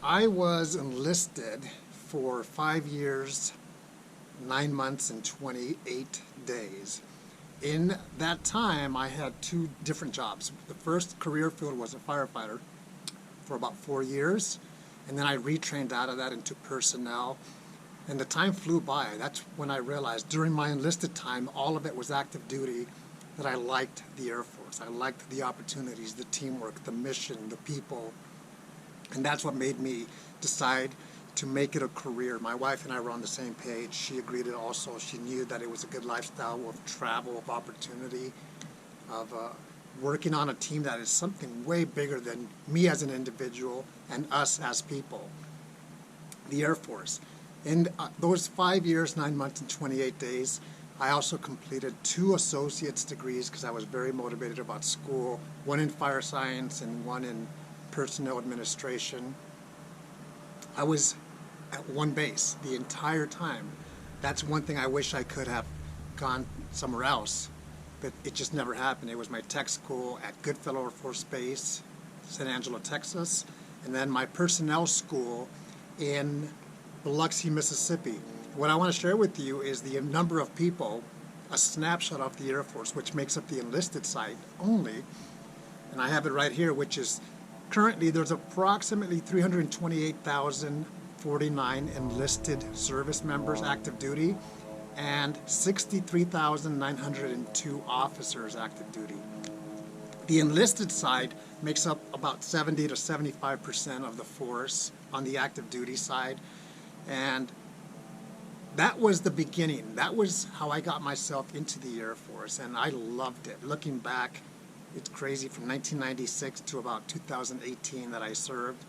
I was enlisted for 5 years, 9 months, and 28 days. In that time, I had two different jobs. The first career field was a firefighter for about 4 years, and then I retrained out of that into personnel. And the time flew by. That's when I realized during my enlisted time, all of it was active duty, that I liked the Air Force. I liked the opportunities, the teamwork, the mission, the people. And that's what made me decide to make it a career. My wife and I were on the same page. She agreed it also. She knew that it was a good lifestyle of travel, of opportunity, of working on a team that is something way bigger than me as an individual and us as people. The Air Force. In those 5 years, 9 months, and 28 days, I also completed 2 associate's degrees because I was very motivated about school, one in fire science and one in personnel administration. I was at one base the entire time. That's one thing I wish I could have gone somewhere else, but it just never happened. It was my tech school at Goodfellow Air Force Base, San Angelo, Texas, and then my personnel school in Biloxi, Mississippi. What I want to share with you is the number of people, a snapshot of the Air Force, which makes up the enlisted side only, and I have it right here, which is currently there's approximately 328,049 enlisted service members active duty and 63,902 officers active duty. The enlisted side makes up about 70 to 75% of the force on the active duty side, and that was the beginning. That was how I got myself into the Air Force, and I loved it. Looking back, it's crazy, from 1996 to about 2018 that I served,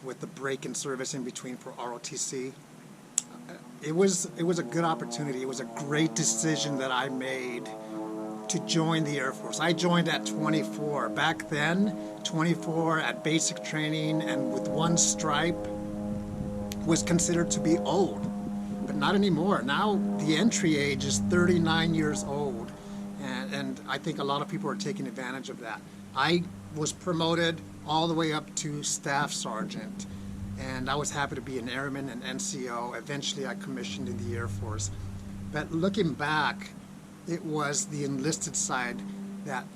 with the break in service in between for ROTC. It was a good opportunity. It was a great decision that I made to join the Air Force. I joined at 24. Back then, 24 at basic training and with one stripe was considered to be old, but not anymore. Now the entry age is 39 years old. And I think a lot of people are taking advantage of that. I was promoted all the way up to staff sergeant, and I was happy to be an airman and NCO. Eventually I commissioned in the Air Force. But looking back, it was the enlisted side that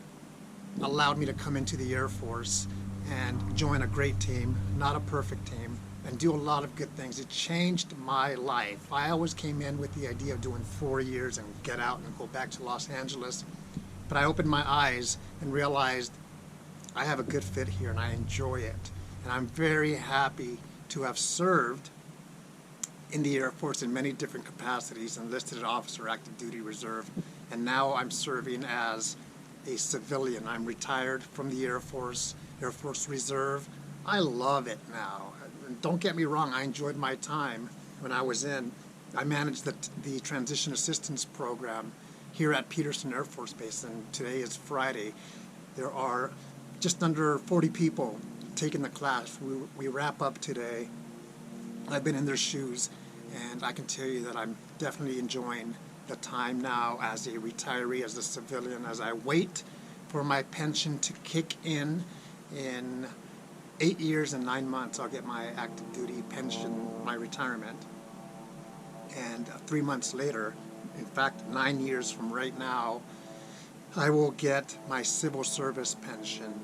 allowed me to come into the Air Force and join a great team, not a perfect team, and do a lot of good things. It changed my life. I always came in with the idea of doing 4 years and get out and go back to Los Angeles. But I opened my eyes and realized I have a good fit here and I enjoy it. And I'm very happy to have served in the Air Force in many different capacities, enlisted officer, active duty reserve, and now I'm serving as a civilian. I'm retired from the Air Force Reserve. I love it now. Don't get me wrong, I enjoyed my time when I was in. I managed the Transition Assistance Program here at Peterson Air Force Base, and today is Friday. There are just under 40 people taking the class. We wrap up today. I've been in their shoes, and I can tell you that I'm definitely enjoying the time now as a retiree, as a civilian, as I wait for my pension to kick in 8 years and 9 months. I'll get my active duty pension, my retirement, and 3 months later, in fact 9 years from right now, I will get my civil service pension.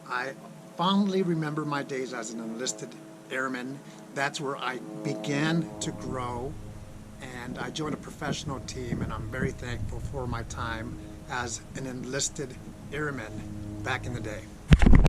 I fondly remember my days as an enlisted airman. That's where I began to grow, and I joined a professional team, and I'm very thankful for my time as an enlisted airman back in the day.